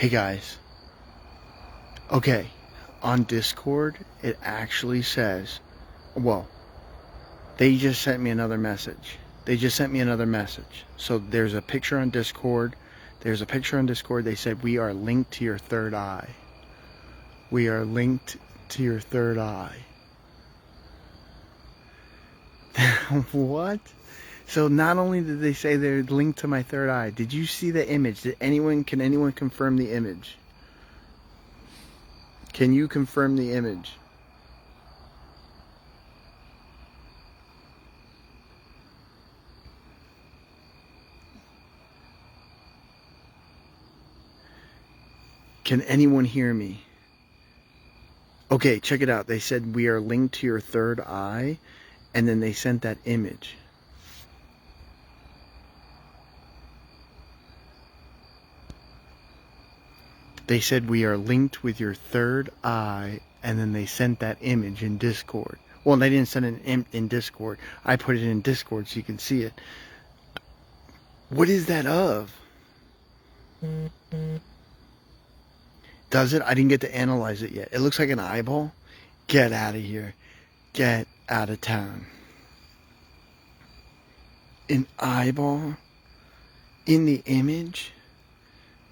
Hey guys. Okay, on Discord, it actually says, well, they just sent me another message. So there's a picture on Discord. They said, we are linked to your third eye. We are linked to your third eye. What? So not only did they say they're linked to my third eye, did you see the image? Can anyone confirm the image? Can you confirm the image? Can anyone hear me? Okay, check it out. They said we are linked to your third eye, and then they sent that image. They said we are linked with your third eye, and then they sent that image in Discord. Well, they didn't send it in Discord. I put it in Discord so you can see it. What is that of? Does it? I didn't get to analyze it yet. It looks like an eyeball. Get out of here. Get out of town. An eyeball in the image?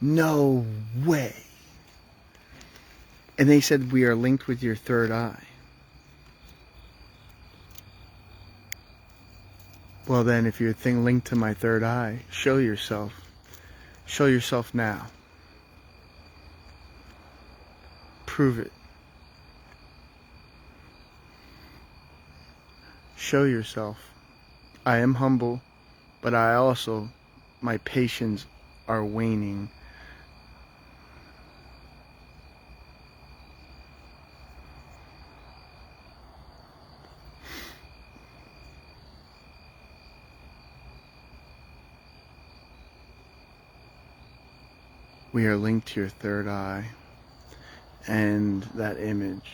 No way. And they said we are linked with your third eye. Well then, if your thing linked to my third eye, show yourself. Show yourself now. Prove it. Show yourself. I am humble, but my patience are waning. We are linked to your third eye, and that image.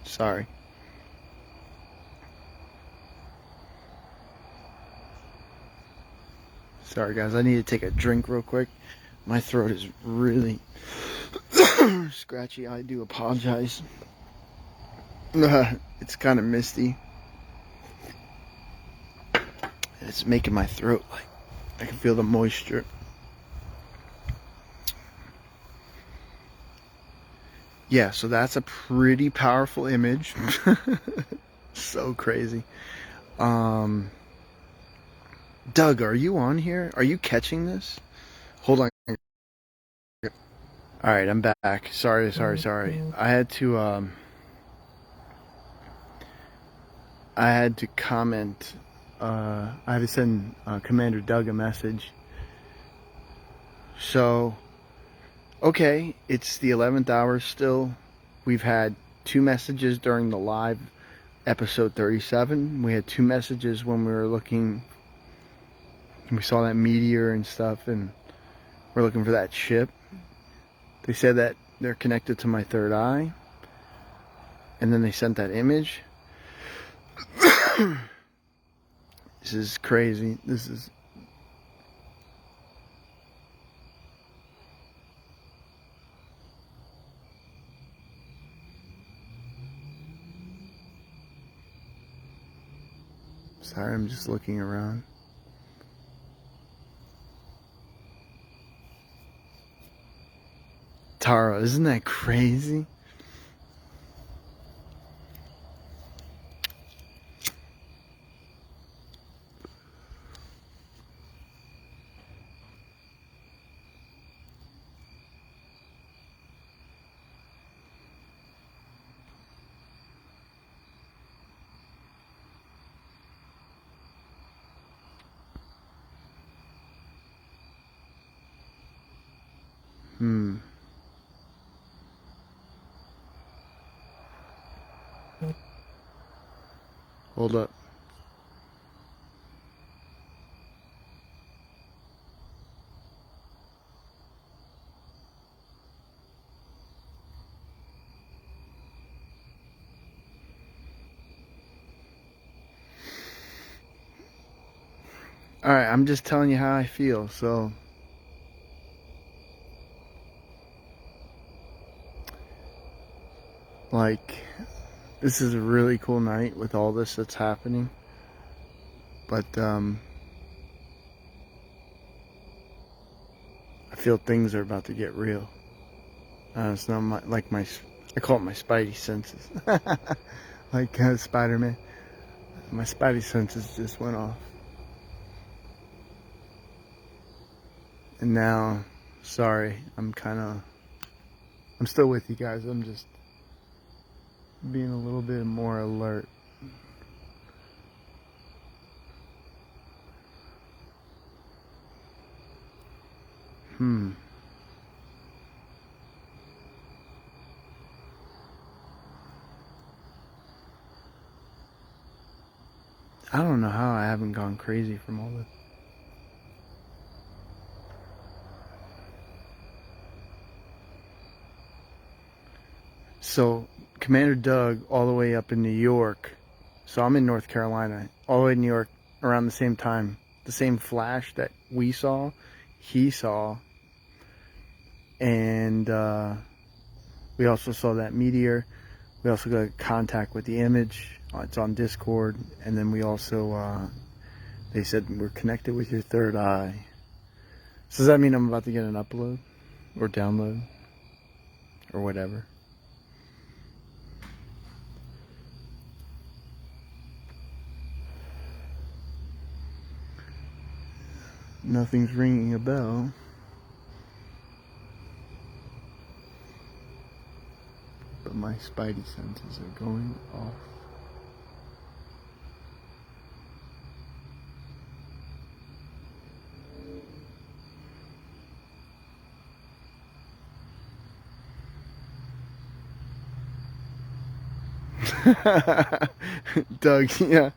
Sorry. Sorry guys, I need to take a drink real quick. My throat is really scratchy. I do apologize. It's kind of misty. It's making my throat like I can feel the moisture. Yeah, so that's a pretty powerful image. So crazy. Doug, are you on here? Are you catching this? Hold on. All right, I'm back. Sorry. I had to comment. I had to send Commander Doug a message. So, okay, it's the 11th hour still. We've had 2 messages during the live episode 37. We had 2 messages when we were looking. We saw that meteor and stuff, and we're looking for that ship. They said that they're connected to my third eye. And then they sent that image. This is crazy. Sorry, I'm just looking around. Tara, isn't that crazy? Hold up. Alright, I'm just telling you how I feel, so. Like, this is a really cool night with all this that's happening. But, I feel things are about to get real. It's not I call it my spidey senses. Like Spider-Man. My spidey senses just went off. And now, sorry, I'm still with you guys. I'm just being a little bit more alert. I don't know how I haven't gone crazy from all this. So, Commander Doug, all the way up in New York. So, I'm in North Carolina, all the way in New York around the same time. The same flash that we saw, he saw. And we also saw that meteor. We also got contact with the image. It's on Discord. And then we also, they said we're connected with your third eye. So does that mean I'm about to get an upload? Or download? Or whatever? Nothing's ringing a bell. But my spidey senses are going off. Doug, yeah.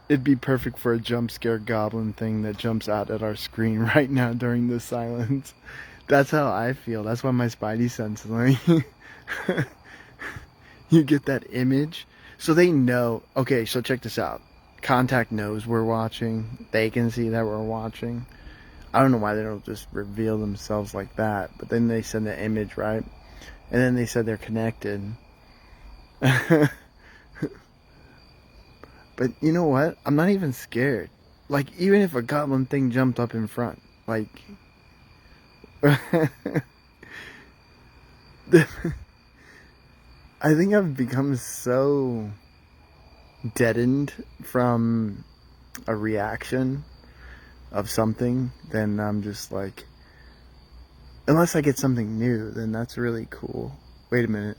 It'd be perfect for a jump scare goblin thing that jumps out at our screen right now during the silence. That's how I feel. That's why my spidey sense is like you get that image. So they know. Okay, so check this out. Contact knows we're watching. They can see that we're watching. I don't know why they don't just reveal themselves like that. But then they send the image, right? And then they said they're connected. But you know what? I'm not even scared. Like, even if a goblin thing jumped up in front, like... I think I've become so deadened from a reaction of something, then I'm just like... Unless I get something new, then that's really cool. Wait a minute.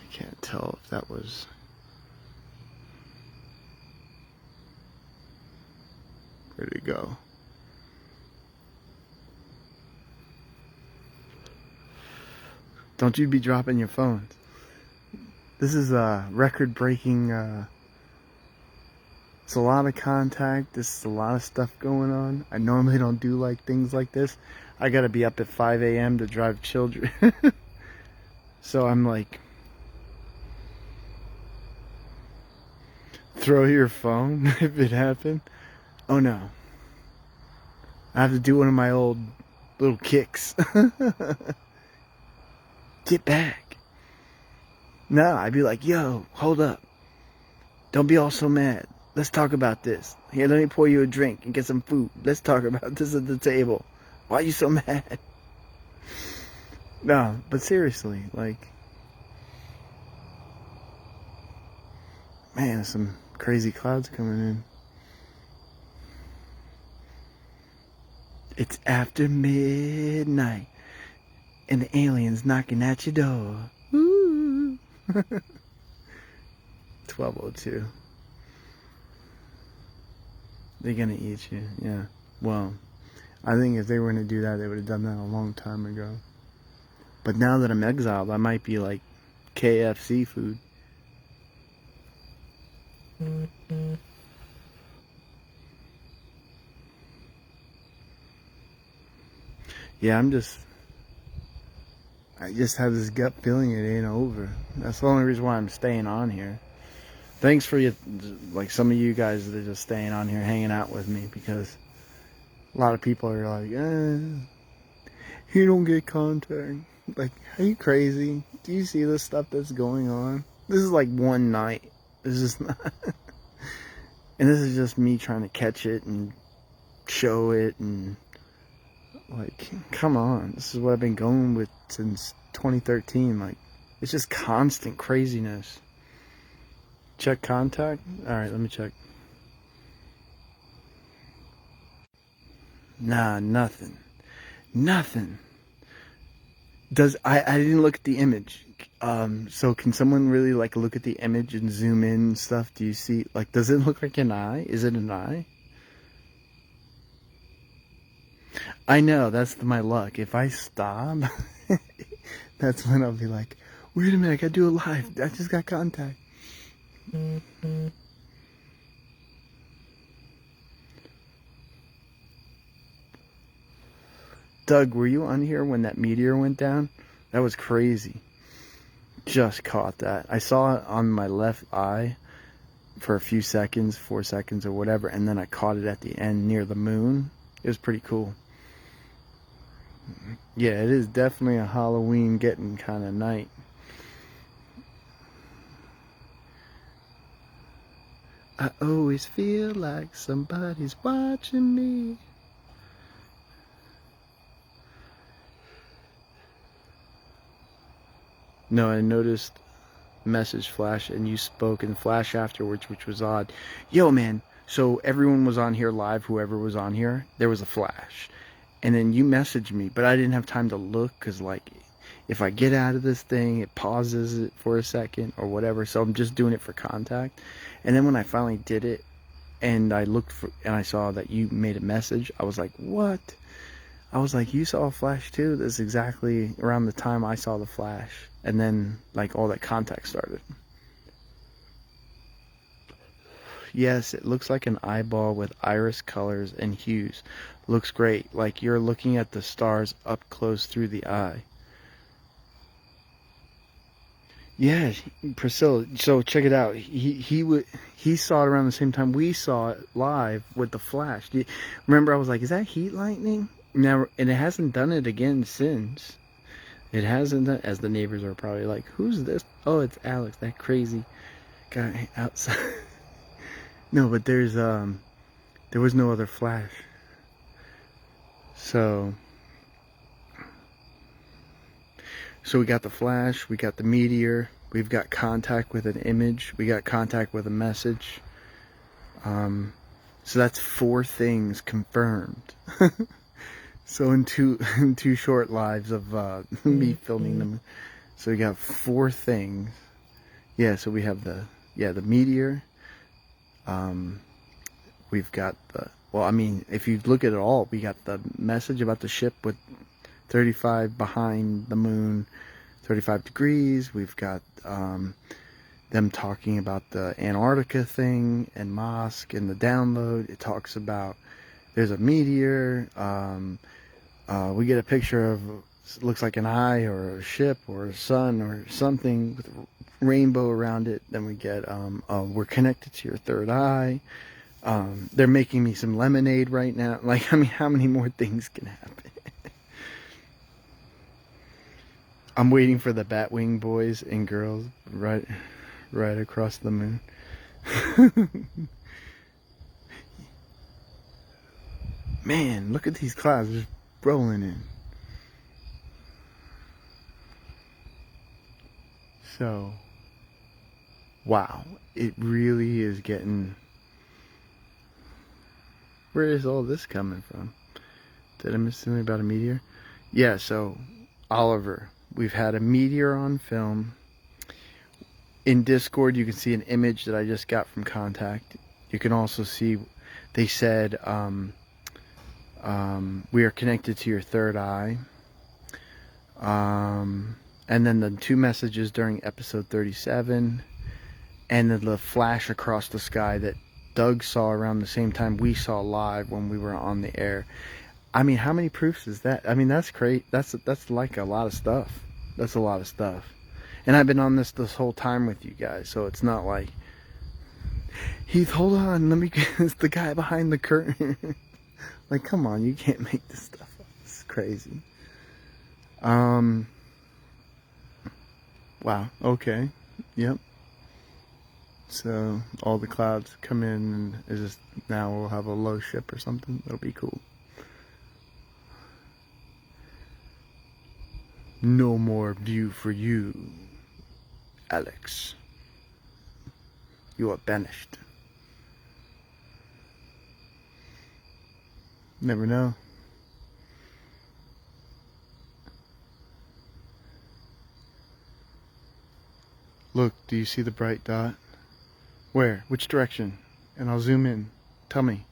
I can't tell if that was... Where'd it go? Don't you be dropping your phones. This is a record-breaking, it's a lot of contact. This is a lot of stuff going on. I normally don't do like things like this. I gotta be up at 5 a.m. to drive children. So I'm like, throw your phone if it happened. Oh no. I have to do one of my old little kicks. Get back. No, I'd be like, yo, hold up. Don't be all so mad. Let's talk about this. Here, let me pour you a drink and get some food. Let's talk about this at the table. Why are you so mad? No, but seriously, like, man, some crazy clouds coming in. It's after midnight and the aliens knocking at your door. Ooh. 12:02. They're gonna eat you, yeah. Well, I think if they were gonna do that, they would have done that a long time ago. But now that I'm exiled, I might be like KFC food. Yeah, I just have this gut feeling it ain't over. That's the only reason why I'm staying on here. Thanks for you, like some of you guys that are just staying on here, hanging out with me, because a lot of people are like, you don't get contact. Like, are you crazy? Do you see the stuff that's going on? This is like one night. This is not, and this is just me trying to catch it and show it, and like, come on. This is what I've been going with since 2013. Like, it's just constant craziness. Check contact. All right, let me check. Nah, nothing. Nothing. I didn't look at the image. So can someone really like look at the image and zoom in and stuff? Do you see, like, does it look like an eye? Is it an eye? I know, that's my luck. If I stop, that's when I'll be like, wait a minute, I gotta do a live. I just got contact. Doug, were you on here when that meteor went down? That was crazy. Just caught that. I saw it on my left eye for a few seconds, 4 seconds or whatever, and then I caught it at the end near the moon. It was pretty cool. Yeah, it is definitely a Halloween getting kind of night. I always feel like somebody's watching me. No, I noticed message flash and you spoke and flash afterwards, which was odd. Yo, man, so everyone was on here live, whoever was on here, there was a flash. And then you messaged me, but I didn't have time to look because, like, if I get out of this thing, it pauses it for a second or whatever. So I'm just doing it for contact. And then when I finally did it and I looked for, and I saw that you made a message, I was like, what? I was like, you saw a flash too? That's exactly around the time I saw the flash. And then, like, all that contact started. Yes, it looks like an eyeball with iris colors and hues. Looks great, like you're looking at the stars up close through the eye. Yeah, Priscilla. So check it out. He saw it around the same time we saw it live with the flash. Remember, I was like, "Is that heat lightning?" Now, and it hasn't done it again since. It hasn't done, as the neighbors are probably like, "Who's this?" Oh, it's Alex, that crazy guy outside. No, but there was no other flash. So we got the flash, we got the meteor, we've got contact with an image, we got contact with a message. So that's 4 things confirmed. So in two short lives of me filming them, so we got 4 things. Yeah, so we have the meteor. We've got the, well, I mean, if you look at it all, we got the message about the ship with 35 behind the moon, 35 degrees. We've got them talking about the Antarctica thing and Mosk and the download. It talks about there's a meteor. We get a picture of, looks like an eye or a ship or a sun or something with a rainbow around it. Then we get we're connected to your third eye. They're making me some lemonade right now. Like, I mean, how many more things can happen? I'm waiting for the Batwing boys and girls right across the moon. Man, look at these clouds just rolling in. So, wow, it really is getting... Where is all this coming from? Did I miss something about a meteor? Yeah, so, Oliver, we've had a meteor on film. In Discord, you can see an image that I just got from Contact. You can also see, they said, we are connected to your third eye. And then the 2 messages during episode 37. And then the flash across the sky that Doug saw around the same time we saw live when we were on the air. I mean, how many proofs is that? I mean, that's great. That's like a lot of stuff. That's a lot of stuff. And I've been on this whole time with you guys, so it's not like, Heath, hold on, let me. It's the guy behind the curtain. Like, come on, you can't make this stuff up. It's crazy. Wow. Okay. Yep. So all the clouds come in, and is just now we'll have a low ship or something. That'll be cool. No more view for you, Alex. You are banished. Never know. Look, do you see the bright dot? Where? Which direction? And I'll zoom in. Tell me.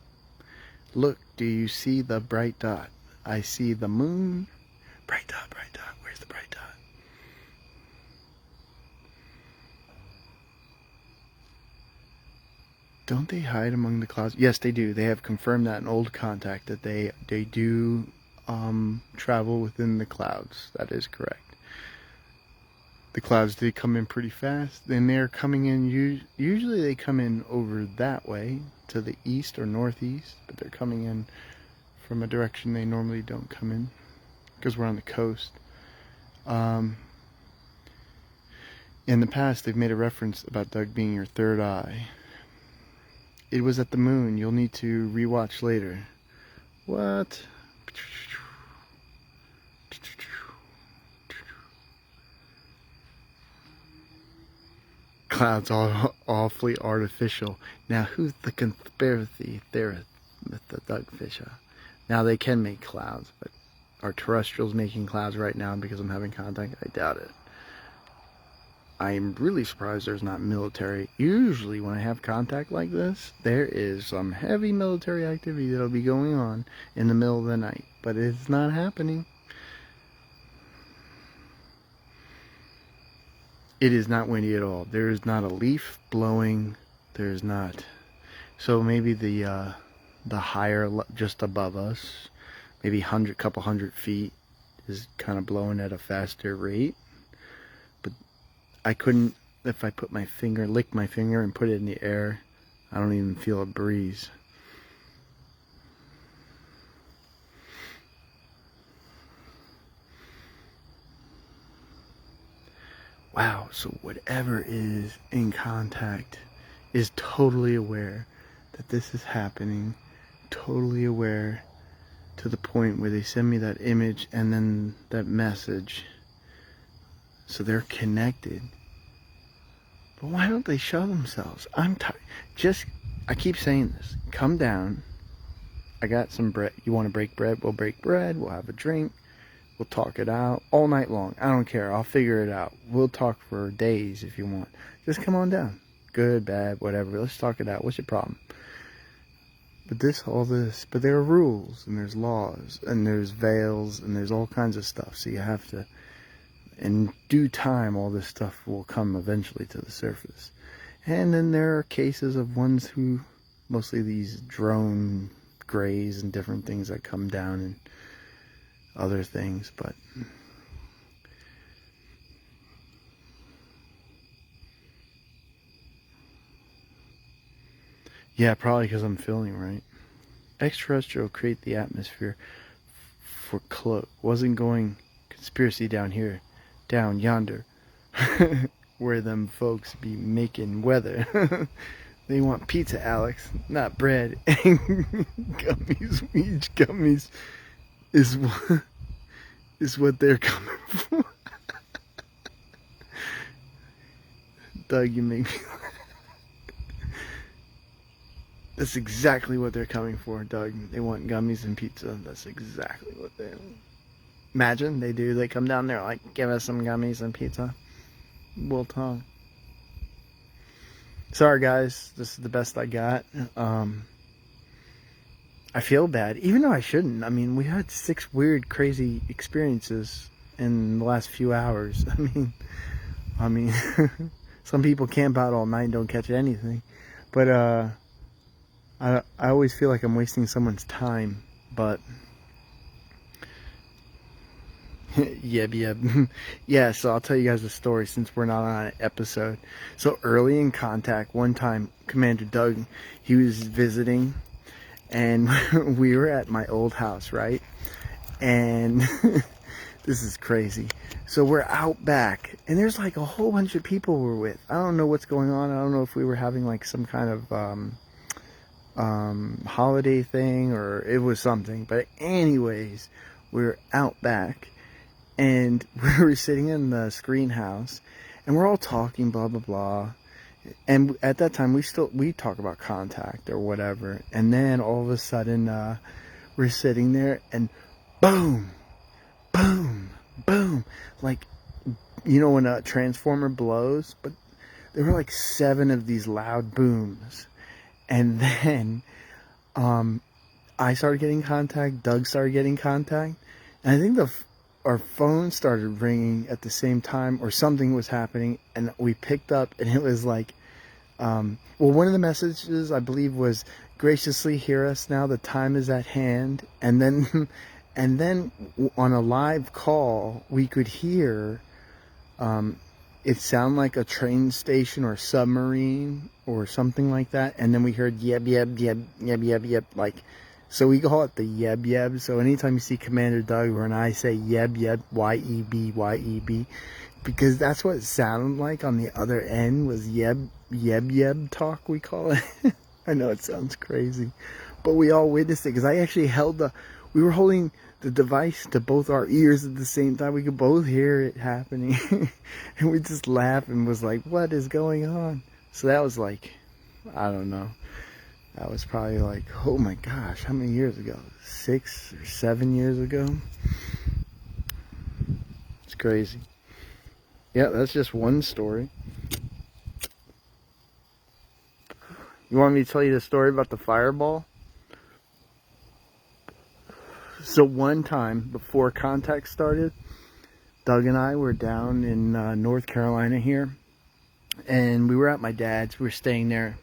Look, do you see the bright dot? I see the moon. Bright dot, bright dot. Where's the bright dot? Don't they hide among the clouds? Yes, they do. They have confirmed that in old contact that they do travel within the clouds. That is correct. The clouds did come in pretty fast. Then they're coming in, usually they come in over that way to the east or northeast, but they're coming in from a direction they normally don't come in because we're on the coast. In the past, they've made a reference about Doug being your third eye. It was at the moon. You'll need to rewatch later. What? Clouds all awfully artificial. Now, who's the conspiracy theorist with the Doug Fisher? Now, they can make clouds, but are terrestrials making clouds right now because I'm having contact? I doubt it. I'm really surprised there's not military. Usually when I have contact like this, there is some heavy military activity that'll be going on in the middle of the night. But it's not happening. It is not windy at all. There is not a leaf blowing. There's not. So maybe the higher, just above us, maybe couple hundred feet, is kind of blowing at a faster rate. I couldn't, if I put my finger, lick my finger and put it in the air, I don't even feel a breeze. Wow, so whatever is in contact is totally aware that this is happening, totally aware to the point where they send me that image and then that message. So they're connected. But why don't they show themselves? I'm tired. I keep saying this. Come down. I got some bread. You want to break bread? We'll break bread. We'll have a drink. We'll talk it out all night long. I don't care. I'll figure it out. We'll talk for days if you want. Just come on down. Good, bad, whatever. Let's talk it out. What's your problem? But but there are rules and there's laws and there's veils and there's all kinds of stuff. So you have to, in due time, all this stuff will come eventually to the surface. And then there are cases of ones who, mostly these drone grays and different things that come down and other things, but yeah, probably because I'm feeling right. Extraterrestrial create the atmosphere for cloak. Wasn't going conspiracy down here, down yonder, where them folks be making weather. They want pizza, Alex, not bread. And gummies, weed gummies is what they're coming for. Doug, you make me That's exactly what they're coming for, Doug. They want gummies and pizza. That's exactly what they want. Imagine they do. They come down there like, give us some gummies and pizza. We'll talk. Sorry, guys. This is the best I got. I feel bad, even though I shouldn't. I mean, we had 6 weird, crazy experiences in the last few hours. I mean, some people camp out all night and don't catch anything. But I always feel like I'm wasting someone's time, but Yep, yep. Yeah, so I'll tell you guys a story since we're not on an episode. So early in contact, one time, Commander Doug, he was visiting, and we were at my old house, right? And this is crazy. So we're out back, and there's like a whole bunch of people we're with. I don't know what's going on. I don't know if we were having like some kind of holiday thing or it was something. But anyways, we're out back, and we were sitting in the screen house, and we're all talking, blah blah blah. And at that time, we talk about contact or whatever. And then all of a sudden, we're sitting there, and boom, boom, boom, like, you know when a transformer blows, but there were like 7 of these loud booms. And then I started getting contact, Doug started getting contact, and I think our phone started ringing at the same time, or something was happening, and we picked up, and it was like, well, one of the messages I believe was, "Graciously hear us now, the time is at hand." And then and then on a live call we could hear it sound like a train station or submarine or something like that, and then we heard yeb yeb yeb yeb yeb yeb, like, so we call it the yeb yeb. So anytime you see Commander Doug or and I say yeb yeb, Y-E-B, Y-E-B, because that's what it sounded like on the other end, was yeb yeb talk, we call it. I know it sounds crazy, but we all witnessed it, because I actually we were holding the device to both our ears at the same time. We could both hear it happening. And we just laughed and was like, what is going on? So that was like, I don't know, that was probably like, oh my gosh, how many years ago? 6 or 7 years ago. It's crazy. Yeah, that's just one story. You want me to tell you the story about the fireball? So one time before contact started, Doug and I were down in North Carolina here, and we were at my dad's. We were staying there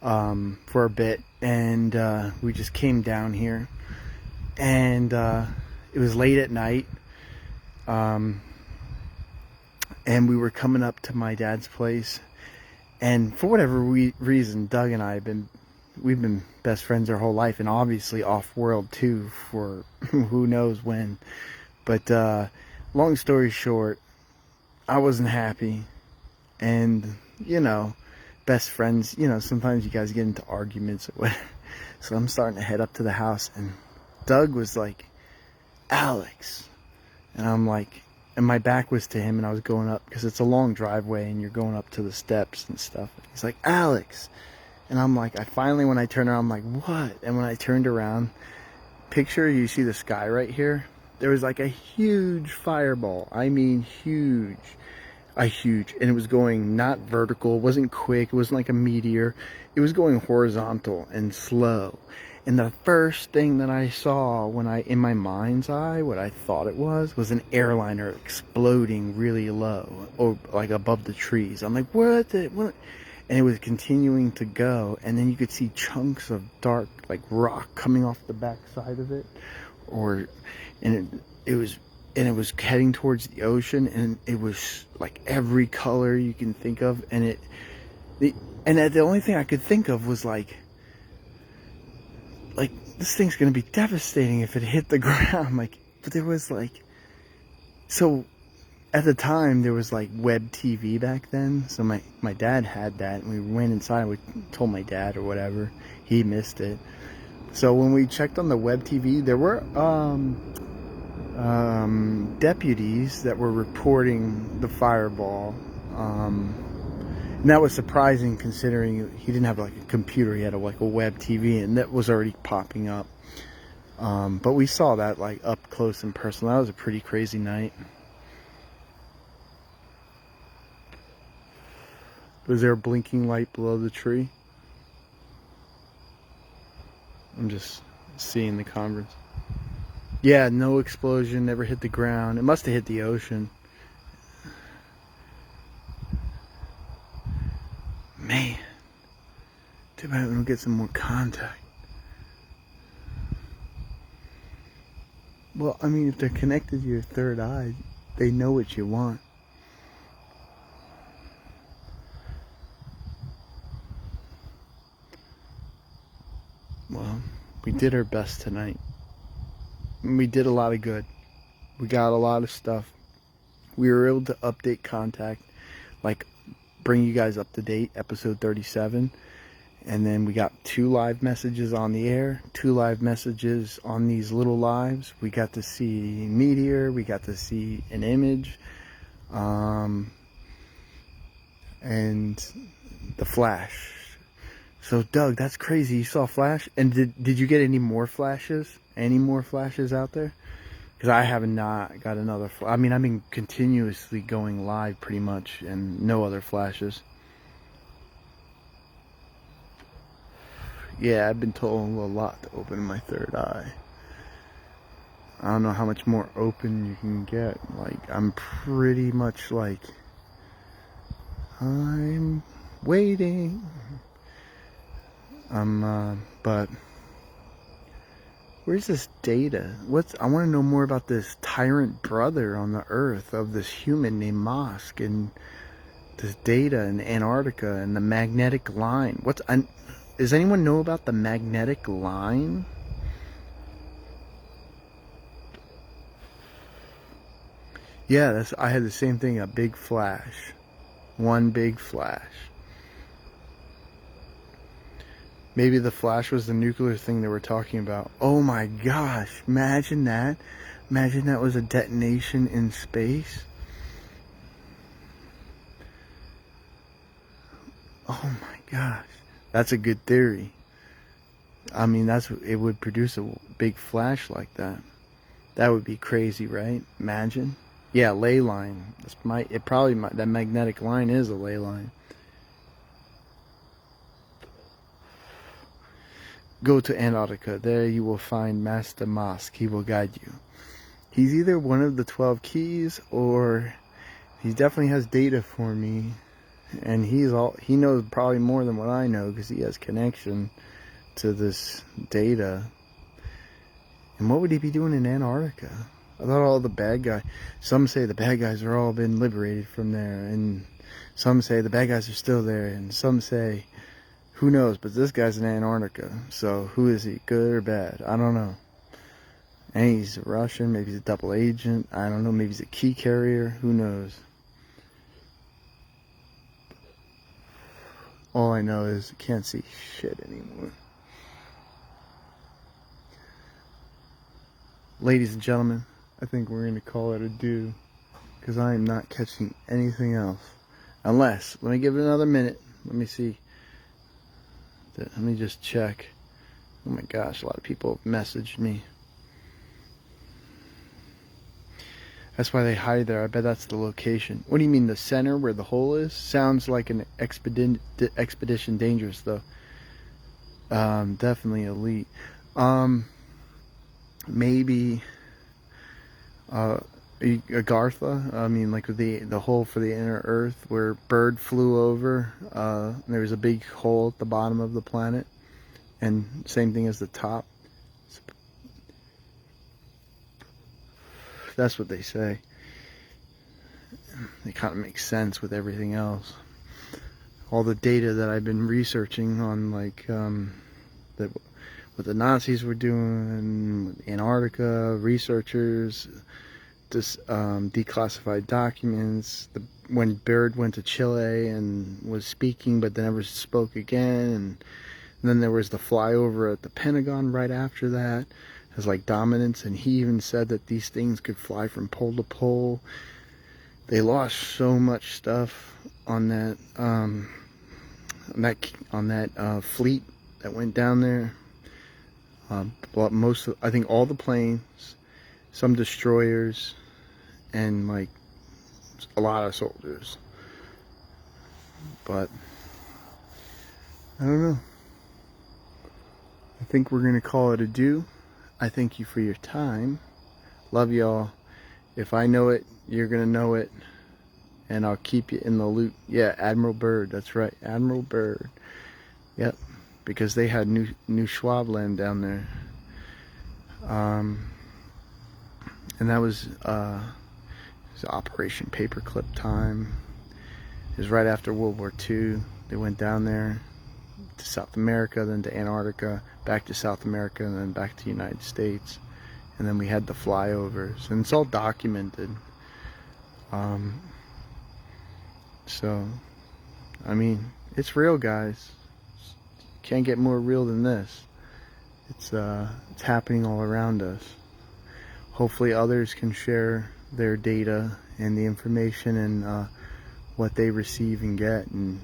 for a bit, and we just came down here, and it was late at night, and we were coming up to my dad's place, and for whatever reason, Doug and I we've been best friends our whole life, and obviously off-world too, for who knows when. But long story short, I wasn't happy, and you know, best friends, you know, sometimes you guys get into arguments or whatever. So I'm starting to head up to the house, and Doug was like, "Alex," and I'm like, and my back was to him, and I was going up, because it's a long driveway and you're going up to the steps and stuff. He's like, "Alex," and I'm like, when I turned around, I'm like, what? And when I turned around, picture, you see the sky right here? There was like a huge fireball. I mean, huge. And it was going not vertical, it wasn't quick, it wasn't like a meteor. It was going horizontal and slow. And the first thing that I saw in my mind's eye, what I thought it was an airliner exploding really low, or like above the trees. I'm like, what? And it was continuing to go, and then you could see chunks of dark, like rock, coming off the back side of it, and it was heading towards the ocean, and it was like every color you can think of, and the only thing I could think of was like this thing's gonna be devastating if it hit the ground. Like, but there was like, so at the time there was like web TV back then, so my dad had that, and we went inside, we told my dad or whatever, he missed it. So when we checked on the web TV, there were deputies that were reporting the fireball, and that was surprising, considering he didn't have like a computer, he had like a web TV, and that was already popping up. But we saw that like up close and personal. That was a pretty crazy night. Was there a blinking light below the tree? I'm just seeing the conference. Yeah, no explosion, never hit the ground. It must have hit the ocean. Man, too bad we don't get some more contact. Well, I mean, if they're connected to your third eye, they know what you want. Well, we did our best tonight. We did a lot of good. We got a lot of stuff. We were able to update contact, like bring you guys up to date, episode 37. And then we got 2 live messages on the air, 2 live messages on these little lives. We got to see Meteor, we got to see an image, and the Flash. So Doug, that's crazy. You saw Flash? And did you get any more flashes? Any more flashes out there? Because I have not got another. I mean, I've been continuously going live pretty much, and no other flashes. Yeah, I've been told a lot to open my third eye. I don't know how much more open you can get. Like, I'm pretty much like, I'm waiting. But where's this data? I want to know more about this tyrant brother on the earth of this human named Mosk, and this data in Antarctica and the magnetic line. Does anyone know about the magnetic line? Yeah, I had the same thing, a big flash. One big flash. Maybe the flash was the nuclear thing they were talking about. Oh my gosh, imagine that. Imagine that was a detonation in space. Oh my gosh. That's a good theory. I mean, it would produce a big flash like that. That would be crazy, right? Imagine. Yeah, ley line. That magnetic line is a ley line. Go to Antarctica. There you will find Master Mosk. He will guide you. He's either one of the 12 keys, or he definitely has data for me. And he knows probably more than what I know, because he has connection to this data. And what would he be doing in Antarctica? I thought all the bad guys, some say the bad guys are all been liberated from there, and some say the bad guys are still there, and some say, who knows, but this guy's in Antarctica, so who is he, good or bad? I don't know. And he's a Russian, maybe he's a double agent, I don't know, maybe he's a key carrier, who knows. All I know is I can't see shit anymore. Ladies and gentlemen, I think we're going to call it a do, because I am not catching anything else. Unless, let me give it another minute. Let me see. Let me just check. Oh my gosh, a lot of people have messaged me. That's why they hide there. I bet that's the location. What do you mean, the center where the hole is? Sounds like an expedition dangerous, though. Definitely elite. Maybe Agartha. I mean, like the hole for the inner Earth where Bird flew over. There was a big hole at the bottom of the planet, and same thing as the top. That's what they say. It kind of makes sense with everything else. All the data that I've been researching on, like what the Nazis were doing, Antarctica, researchers, declassified documents, when Bird went to Chile and was speaking but then never spoke again, and then there was the flyover at the Pentagon right after that as like dominance, and he even said that these things could fly from pole to pole. They lost so much stuff on that fleet that went down there. I think all the planes, some destroyers, and like a lot of soldiers. But I don't know. I think we're gonna call it a do. I thank you for your time. Love y'all. If I know it, you're gonna know it, and I'll keep you in the loop. Yeah, Admiral Byrd. That's right, Admiral Byrd. Yep, because they had New Schwabland down there. And that was Operation Paperclip time. It was right after World War II. They went down there to South America, then to Antarctica, back to South America, and then back to the United States. And then we had the flyovers, and it's all documented. So, I mean, it's real, guys. Can't get more real than this. It's happening all around us. Hopefully others can share their data and the information and what they receive and get, and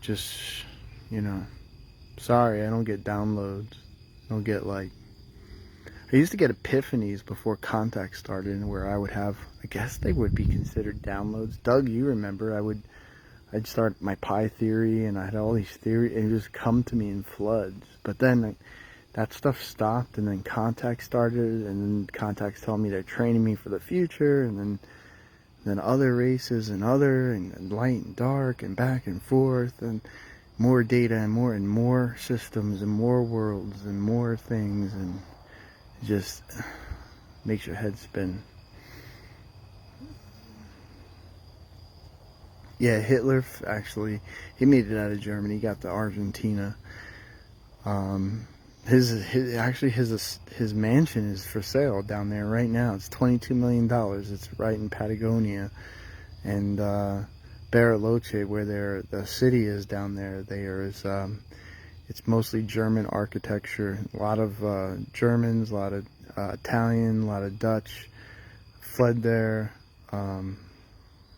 just, you know, sorry I don't get downloads. I don't get, like, I used to get epiphanies before Contact started, where I would have, I guess they would be considered downloads. Doug, you remember, I'd start my pi theory, and I had all these theories, and it just come to me in floods. But then that stuff stopped, and then Contact started, and then Contact's telling me they're training me for the future, and then other races and light and dark and back and forth, and more data and more systems and more worlds and more things, and it just makes your head spin. Yeah, Hitler, actually, he made it out of Germany. He got to Argentina. His mansion is for sale down there right now. It's $22 million. It's right in Patagonia. And Bariloche, where the city is down there, it's mostly German architecture. A lot of Germans, a lot of Italian, a lot of Dutch fled there.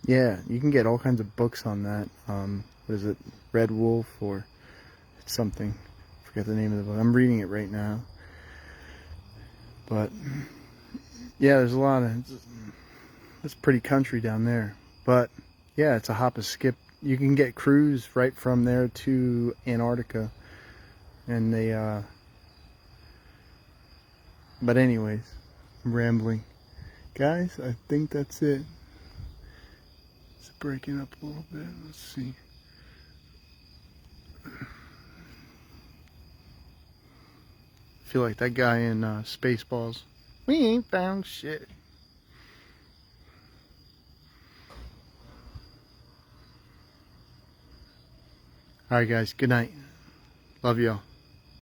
Yeah, you can get all kinds of books on that. What is it? Red Wolf, or it's something. I forget the name of the book. I'm reading it right now. But yeah, there's a lot of, it's pretty country down there. But yeah, it's a hop and skip. You can get cruise right from there to Antarctica. And but anyways, I'm rambling. Guys, I think that's it. It's breaking up a little bit. Let's see. I feel like that guy in Spaceballs. We ain't found shit. Alright guys, good night. Love y'all.